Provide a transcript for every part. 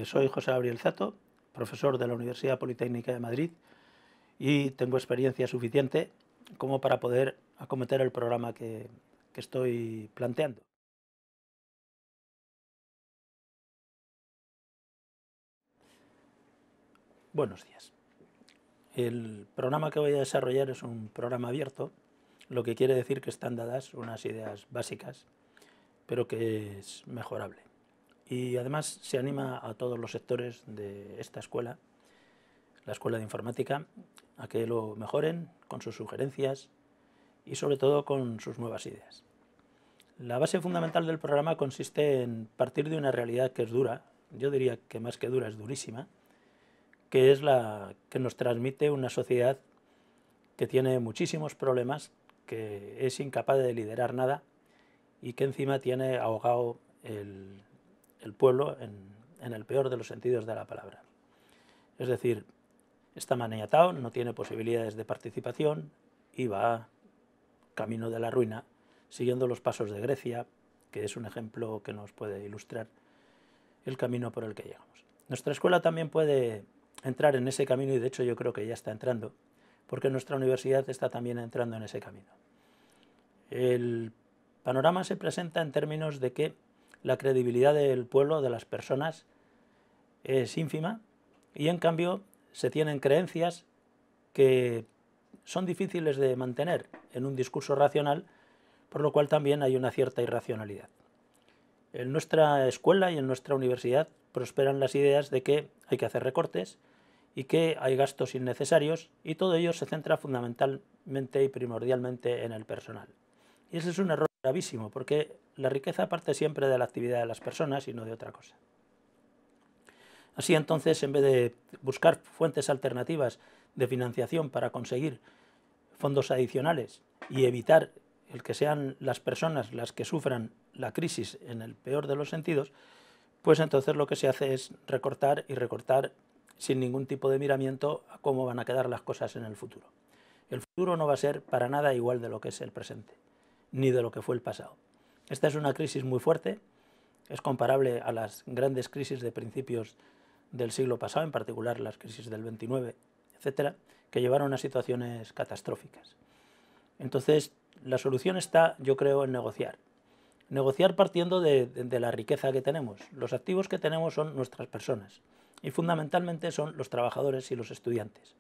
Soy José Gabriel Zato, profesor de la Universidad Politécnica de Madrid y tengo experiencia suficiente como para poder acometer el programa que estoy planteando. Buenos días. El programa que voy a desarrollar es un programa abierto, lo que quiere decir que están dadas unas ideas básicas, pero que es mejorable. Y además se anima a todos los sectores de esta escuela, la Escuela de Informática, a que lo mejoren con sus sugerencias y sobre todo con sus nuevas ideas. La base fundamental del programa consiste en partir de una realidad que es dura, yo diría que más que dura es durísima, que es la que nos transmite una sociedad que tiene muchísimos problemas, que es incapaz de liderar nada y que encima tiene ahogado el pueblo en el peor de los sentidos de la palabra. Es decir, está maniatado, no tiene posibilidades de participación y va camino de la ruina, siguiendo los pasos de Grecia, que es un ejemplo que nos puede ilustrar el camino por el que llegamos. Nuestra escuela también puede entrar en ese camino y de hecho yo creo que ya está entrando, porque nuestra universidad está también entrando en ese camino. El panorama se presenta en términos de que la credibilidad del pueblo, de las personas, es ínfima y en cambio se tienen creencias que son difíciles de mantener en un discurso racional, por lo cual también hay una cierta irracionalidad. En nuestra escuela y en nuestra universidad prosperan las ideas de que hay que hacer recortes y que hay gastos innecesarios y todo ello se centra fundamentalmente y primordialmente en el personal. Y ese es un error gravísimo porque la riqueza parte siempre de la actividad de las personas y no de otra cosa. Así entonces, en vez de buscar fuentes alternativas de financiación para conseguir fondos adicionales y evitar el que sean las personas las que sufran la crisis en el peor de los sentidos, pues entonces lo que se hace es recortar y recortar sin ningún tipo de miramiento a cómo van a quedar las cosas en el futuro. El futuro no va a ser para nada igual de lo que es el presente, ni de lo que fue el pasado. Esta es una crisis muy fuerte, es comparable a las grandes crisis de principios del siglo pasado, en particular las crisis del 29, etcétera, que llevaron a situaciones catastróficas. Entonces, la solución está, yo creo, en negociar. Negociar partiendo de la riqueza que tenemos. Los activos que tenemos son nuestras personas y fundamentalmente son los trabajadores y los estudiantes.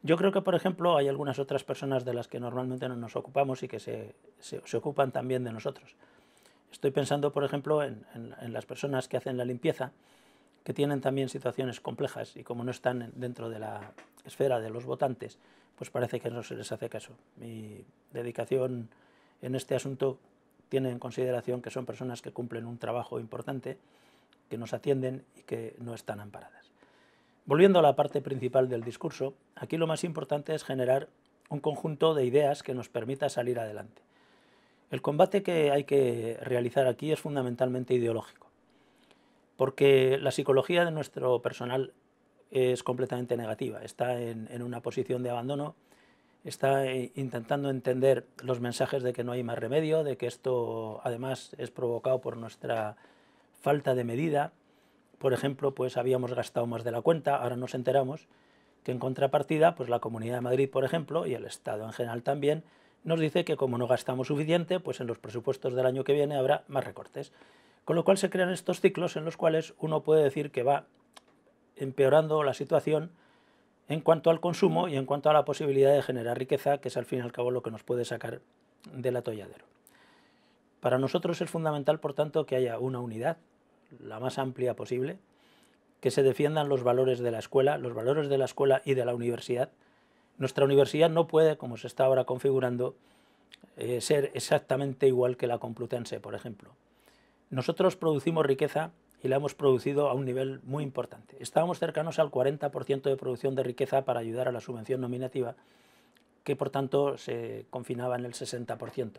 Yo creo que, por ejemplo, hay algunas otras personas de las que normalmente no nos ocupamos y que se ocupan también de nosotros. Estoy pensando, por ejemplo, en las personas que hacen la limpieza, que tienen también situaciones complejas y como no están dentro de la esfera de los votantes, pues parece que no se les hace caso. Mi dedicación en este asunto tiene en consideración que son personas que cumplen un trabajo importante, que nos atienden y que no están amparadas. Volviendo a la parte principal del discurso, aquí lo más importante es generar un conjunto de ideas que nos permita salir adelante. El combate que hay que realizar aquí es fundamentalmente ideológico, porque la psicología de nuestro personal es completamente negativa, está en una posición de abandono, está intentando entender los mensajes de que no hay más remedio, de que esto además es provocado por nuestra falta de medida. Por ejemplo, pues habíamos gastado más de la cuenta, ahora nos enteramos que en contrapartida, pues la Comunidad de Madrid, por ejemplo, y el Estado en general también, nos dice que como no gastamos suficiente, pues en los presupuestos del año que viene habrá más recortes. Con lo cual se crean estos ciclos en los cuales uno puede decir que va empeorando la situación en cuanto al consumo y en cuanto a la posibilidad de generar riqueza, que es al fin y al cabo lo que nos puede sacar del atolladero. Para nosotros es fundamental, por tanto, que haya una unidad, la más amplia posible, que se defiendan los valores de la escuela y de la universidad. Nuestra universidad no puede, como se está ahora configurando, ser exactamente igual que la Complutense, por ejemplo. Nosotros producimos riqueza y la hemos producido a un nivel muy importante. Estábamos cercanos al 40% de producción de riqueza para ayudar a la subvención nominativa, que por tanto se confinaba en el 60%.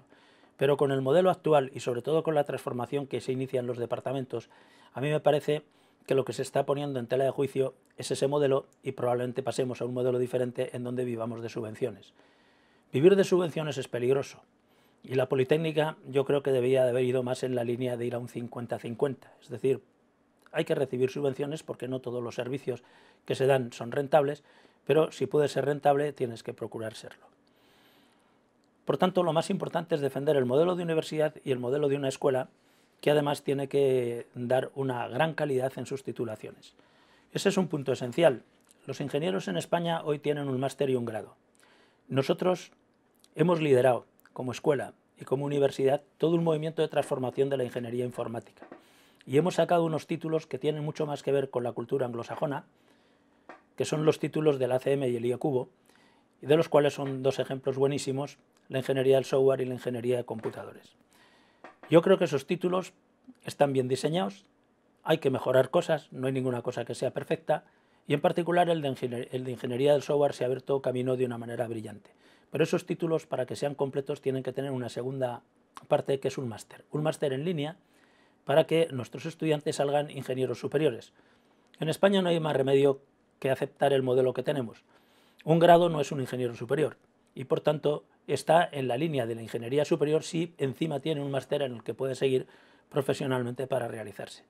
Pero con el modelo actual y sobre todo con la transformación que se inicia en los departamentos, a mí me parece que lo que se está poniendo en tela de juicio es ese modelo y probablemente pasemos a un modelo diferente en donde vivamos de subvenciones. Vivir de subvenciones es peligroso y la Politécnica yo creo que debería de haber ido más en la línea de ir a un 50-50, es decir, hay que recibir subvenciones porque no todos los servicios que se dan son rentables, pero si puedes ser rentable tienes que procurar serlo. Por tanto, lo más importante es defender el modelo de universidad y el modelo de una escuela que además tiene que dar una gran calidad en sus titulaciones. Ese es un punto esencial. Los ingenieros en España hoy tienen un máster y un grado. Nosotros hemos liderado como escuela y como universidad todo un movimiento de transformación de la ingeniería informática y hemos sacado unos títulos que tienen mucho más que ver con la cultura anglosajona, que son los títulos del ACM y el IECubo, y de los cuales son dos ejemplos buenísimos, la ingeniería del software y la ingeniería de computadores. Yo creo que esos títulos están bien diseñados, hay que mejorar cosas, no hay ninguna cosa que sea perfecta, y en particular el de ingeniería del software se ha abierto camino de una manera brillante. Pero esos títulos, para que sean completos, tienen que tener una segunda parte, que es un máster en línea, para que nuestros estudiantes salgan ingenieros superiores. En España no hay más remedio que aceptar el modelo que tenemos. Un grado no es un ingeniero superior y, por tanto, está en la línea de la ingeniería superior si encima tiene un máster en el que puede seguir profesionalmente para realizarse.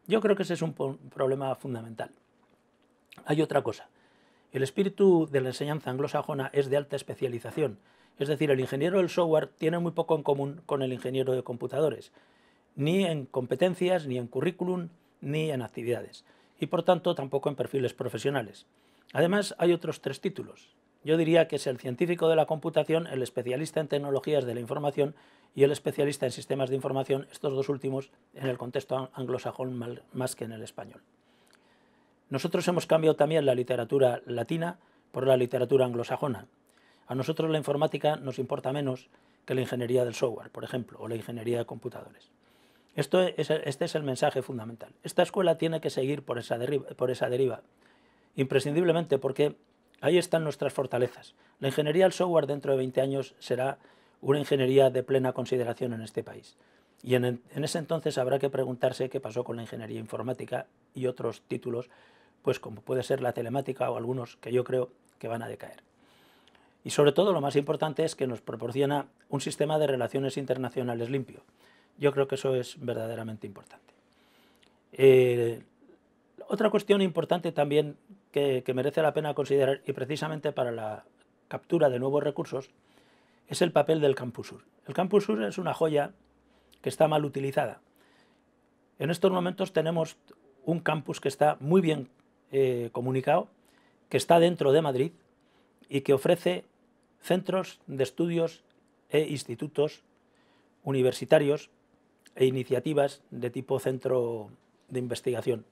Yo creo que ese es un problema fundamental. Hay otra cosa. El espíritu de la enseñanza anglosajona es de alta especialización, es decir, el ingeniero del software tiene muy poco en común con el ingeniero de computadores, ni en competencias, ni en currículum, ni en actividades, y por tanto tampoco en perfiles profesionales. Además, hay otros tres títulos. Yo diría que es el científico de la computación, el especialista en tecnologías de la información y el especialista en sistemas de información, estos dos últimos en el contexto anglosajón más que en el español. Nosotros hemos cambiado también la literatura latina por la literatura anglosajona. A nosotros la informática nos importa menos que la ingeniería del software, por ejemplo, o la ingeniería de computadores. Este es el mensaje fundamental. Esta escuela tiene que seguir por esa deriva, imprescindiblemente, porque ahí están nuestras fortalezas. La ingeniería del software dentro de 20 años será una ingeniería de plena consideración en este país. Y en ese entonces habrá que preguntarse qué pasó con la ingeniería informática y otros títulos, pues como puede ser la telemática o algunos que yo creo que van a decaer. Y sobre todo lo más importante es que nos proporciona un sistema de relaciones internacionales limpio. Yo creo que eso es verdaderamente importante. Otra cuestión importante también que merece la pena considerar, y precisamente para la captura de nuevos recursos, es el papel del Campus Sur. El Campus Sur es una joya que está mal utilizada. En estos momentos tenemos un campus que está muy bien comunicado, que está dentro de Madrid y que ofrece centros de estudios e institutos universitarios e iniciativas de tipo centro de investigación.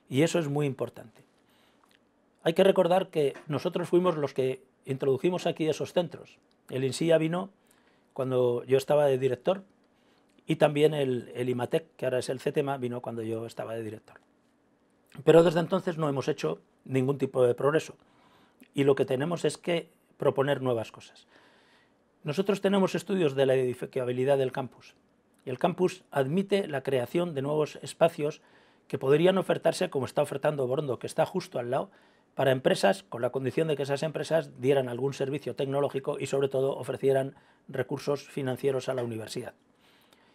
Y eso es muy importante. Hay que recordar que nosotros fuimos los que introdujimos aquí esos centros. El INSIA vino cuando yo estaba de director y también el IMATEC, que ahora es el CETEMA, vino cuando yo estaba de director. Pero desde entonces no hemos hecho ningún tipo de progreso y lo que tenemos es que proponer nuevas cosas. Nosotros tenemos estudios de la edificabilidad del campus y el campus admite la creación de nuevos espacios que podrían ofertarse, como está ofertando Borondo, que está justo al lado, para empresas, con la condición de que esas empresas dieran algún servicio tecnológico y sobre todo ofrecieran recursos financieros a la universidad.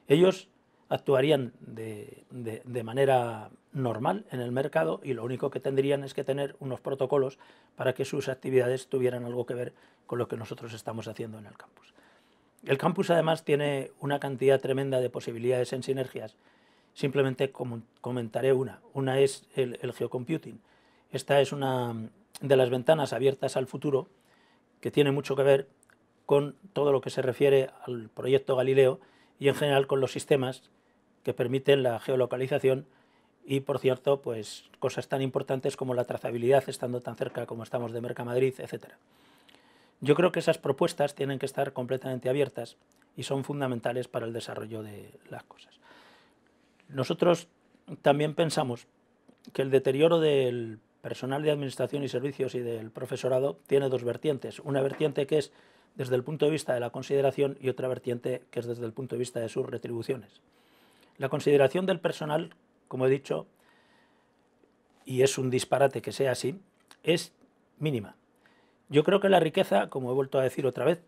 Ellos actuarían de manera normal en el mercado y lo único que tendrían es que tener unos protocolos para que sus actividades tuvieran algo que ver con lo que nosotros estamos haciendo en el campus. El campus además tiene una cantidad tremenda de posibilidades en sinergias. Simplemente comentaré una. Una es el geocomputing. Esta es una de las ventanas abiertas al futuro que tiene mucho que ver con todo lo que se refiere al proyecto Galileo y en general con los sistemas que permiten la geolocalización y, por cierto, pues cosas tan importantes como la trazabilidad estando tan cerca como estamos de Mercamadrid, etc. Yo creo que esas propuestas tienen que estar completamente abiertas y son fundamentales para el desarrollo de las cosas. Nosotros también pensamos que el deterioro del personal de administración y servicios y del profesorado tiene dos vertientes. Una vertiente que es desde el punto de vista de la consideración y otra vertiente que es desde el punto de vista de sus retribuciones. La consideración del personal, como he dicho, y es un disparate que sea así, es mínima. Yo creo que la riqueza, como he vuelto a decir otra vez,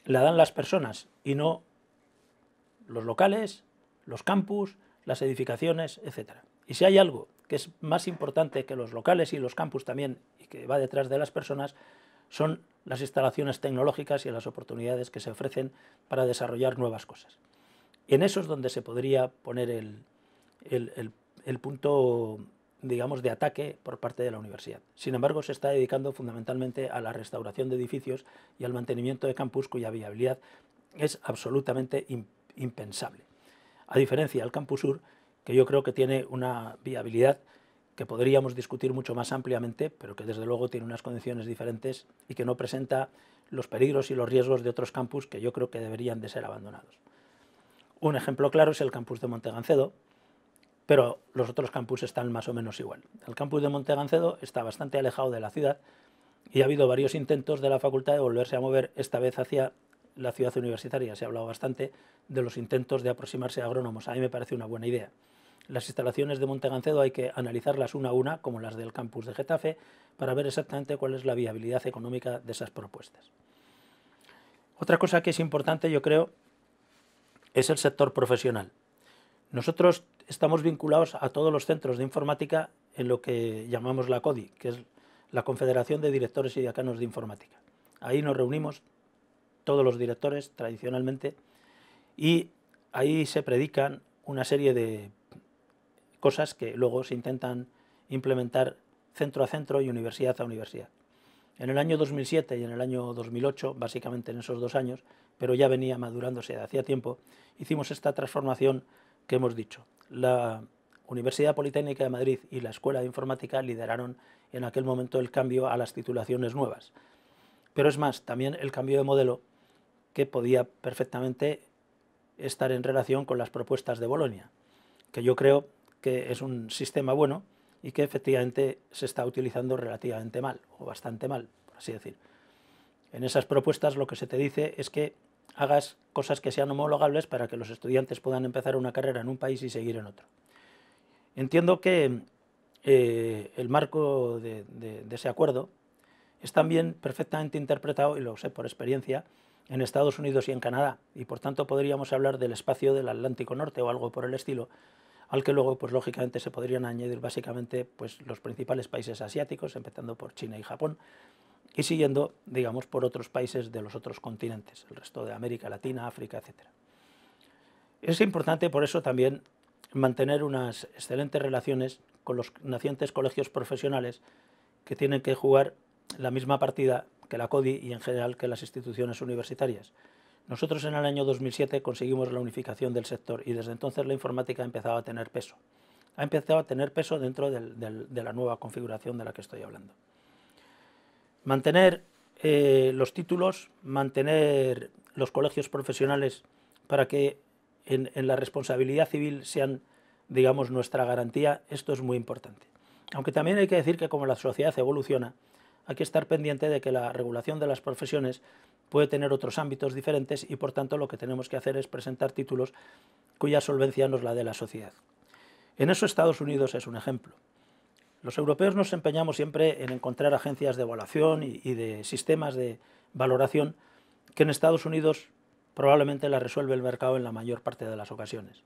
la dan las personas y no los locales, los campus, las edificaciones, etc. Y si hay algo que es más importante que los locales y los campus también, y que va detrás de las personas, son las instalaciones tecnológicas y las oportunidades que se ofrecen para desarrollar nuevas cosas. Y en eso es donde se podría poner el punto, digamos, de ataque por parte de la universidad. Sin embargo, se está dedicando fundamentalmente a la restauración de edificios y al mantenimiento de campus cuya viabilidad es absolutamente impensable. A diferencia del Campus Sur, que yo creo que tiene una viabilidad que podríamos discutir mucho más ampliamente, pero que desde luego tiene unas condiciones diferentes y que no presenta los peligros y los riesgos de otros campus que yo creo que deberían de ser abandonados. Un ejemplo claro es el campus de Montegancedo, pero los otros campus están más o menos igual. El campus de Montegancedo está bastante alejado de la ciudad y ha habido varios intentos de la facultad de volverse a mover, esta vez hacia la ciudad universitaria. Se ha hablado bastante de los intentos de aproximarse a agrónomos. A mí me parece una buena idea. Las instalaciones de Montegancedo hay que analizarlas una a una, como las del campus de Getafe, para ver exactamente cuál es la viabilidad económica de esas propuestas. Otra cosa que es importante, yo creo, es el sector profesional. Nosotros estamos vinculados a todos los centros de informática en lo que llamamos la CODI, que es la Confederación de Directores y Decanos de Informática. Ahí nos reunimos todos los directores tradicionalmente y ahí se predican una serie de cosas que luego se intentan implementar centro a centro y universidad a universidad. En el año 2007 y en el año 2008, básicamente en esos 2 años, pero ya venía madurándose de hacía tiempo, hicimos esta transformación que hemos dicho. La Universidad Politécnica de Madrid y la Escuela de Informática lideraron en aquel momento el cambio a las titulaciones nuevas. Pero es más, también el cambio de modelo que podía perfectamente estar en relación con las propuestas de Bolonia, que yo creo que es un sistema bueno y que efectivamente se está utilizando relativamente mal, o bastante mal, por así decir. En esas propuestas lo que se te dice es que hagas cosas que sean homologables para que los estudiantes puedan empezar una carrera en un país y seguir en otro. Entiendo que el marco de ese acuerdo es también perfectamente interpretado, y lo sé por experiencia, en Estados Unidos y en Canadá, y por tanto podríamos hablar del espacio del Atlántico Norte o algo por el estilo, al que luego, pues lógicamente, se podrían añadir básicamente pues, los principales países asiáticos, empezando por China y Japón, y siguiendo, digamos, por otros países de los otros continentes, el resto de América Latina, África, etc. Es importante, por eso, también mantener unas excelentes relaciones con los nacientes colegios profesionales que tienen que jugar la misma partida que la CODI y en general que las instituciones universitarias. Nosotros en el año 2007 conseguimos la unificación del sector y desde entonces la informática ha empezado a tener peso. Ha empezado a tener peso dentro de la nueva configuración de la que estoy hablando. Mantener los títulos, mantener los colegios profesionales para que en la responsabilidad civil sean, digamos, nuestra garantía, esto es muy importante. Aunque también hay que decir que como la sociedad evoluciona, hay que estar pendiente de que la regulación de las profesiones puede tener otros ámbitos diferentes y por tanto lo que tenemos que hacer es presentar títulos cuya solvencia nos la dé la sociedad. En eso Estados Unidos es un ejemplo. Los europeos nos empeñamos siempre en encontrar agencias de evaluación y de sistemas de valoración que en Estados Unidos probablemente la resuelve el mercado en la mayor parte de las ocasiones.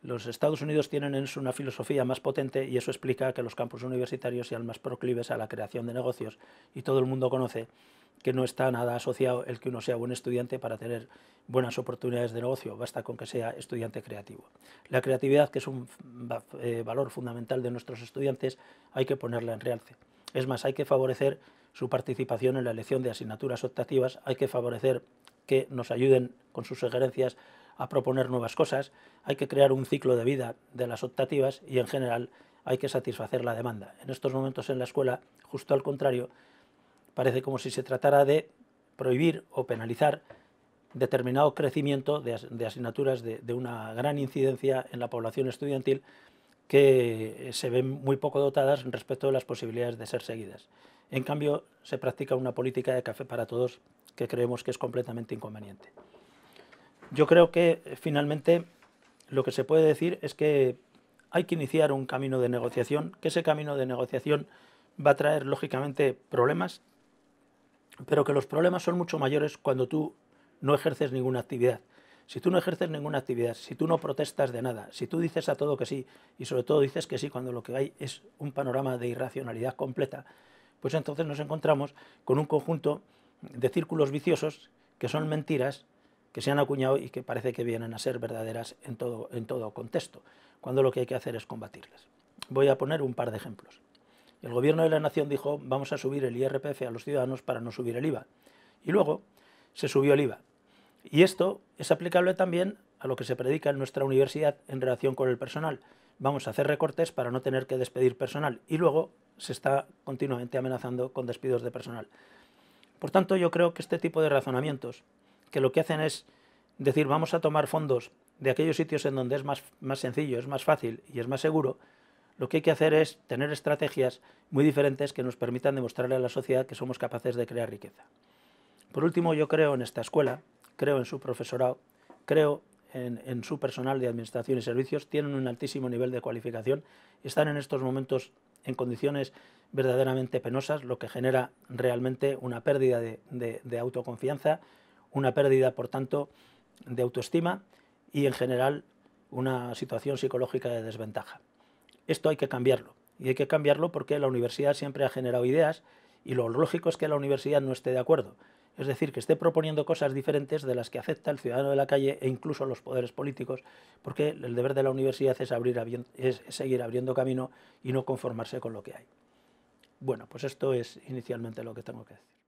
Los Estados Unidos tienen en eso una filosofía más potente y eso explica que los campus universitarios sean más proclives a la creación de negocios y todo el mundo conoce que no está nada asociado el que uno sea buen estudiante para tener buenas oportunidades de negocio, basta con que sea estudiante creativo. La creatividad, que es un valor fundamental de nuestros estudiantes, hay que ponerla en realce. Es más, hay que favorecer su participación en la elección de asignaturas optativas, hay que favorecer que nos ayuden con sus sugerencias a proponer nuevas cosas, hay que crear un ciclo de vida de las optativas y en general hay que satisfacer la demanda. En estos momentos en la escuela, justo al contrario, parece como si se tratara de prohibir o penalizar determinado crecimiento de asignaturas de una gran incidencia en la población estudiantil que se ven muy poco dotadas respecto de las posibilidades de ser seguidas. En cambio, se practica una política de café para todos que creemos que es completamente inconveniente. Yo creo que finalmente lo que se puede decir es que hay que iniciar un camino de negociación, que ese camino de negociación va a traer lógicamente problemas, pero que los problemas son mucho mayores cuando tú no ejerces ninguna actividad. Si tú no ejerces ninguna actividad, si tú no protestas de nada, si tú dices a todo que sí, y sobre todo dices que sí cuando lo que hay es un panorama de irracionalidad completa, pues entonces nos encontramos con un conjunto de círculos viciosos que son mentiras que se han acuñado y que parece que vienen a ser verdaderas en todo contexto, cuando lo que hay que hacer es combatirlas. Voy a poner un par de ejemplos. El gobierno de la nación dijo, vamos a subir el IRPF a los ciudadanos para no subir el IVA. Y luego se subió el IVA. Y esto es aplicable también a lo que se predica en nuestra universidad en relación con el personal. Vamos a hacer recortes para no tener que despedir personal. Y luego se está continuamente amenazando con despidos de personal. Por tanto, yo creo que este tipo de razonamientos, que lo que hacen es decir, vamos a tomar fondos de aquellos sitios en donde es más sencillo, es más fácil y es más seguro, lo que hay que hacer es tener estrategias muy diferentes que nos permitan demostrarle a la sociedad que somos capaces de crear riqueza. Por último, yo creo en esta escuela, creo en su profesorado, creo en su personal de administración y servicios, tienen un altísimo nivel de cualificación y están en estos momentos en condiciones verdaderamente penosas, lo que genera realmente una pérdida de autoconfianza, una pérdida, por tanto, de autoestima y, en general, una situación psicológica de desventaja. Esto hay que cambiarlo, y hay que cambiarlo porque la universidad siempre ha generado ideas y lo lógico es que la universidad no esté de acuerdo. Es decir, que esté proponiendo cosas diferentes de las que acepta el ciudadano de la calle e incluso los poderes políticos, porque el deber de la universidad es seguir abriendo camino y no conformarse con lo que hay. Bueno, pues esto es inicialmente lo que tengo que decir.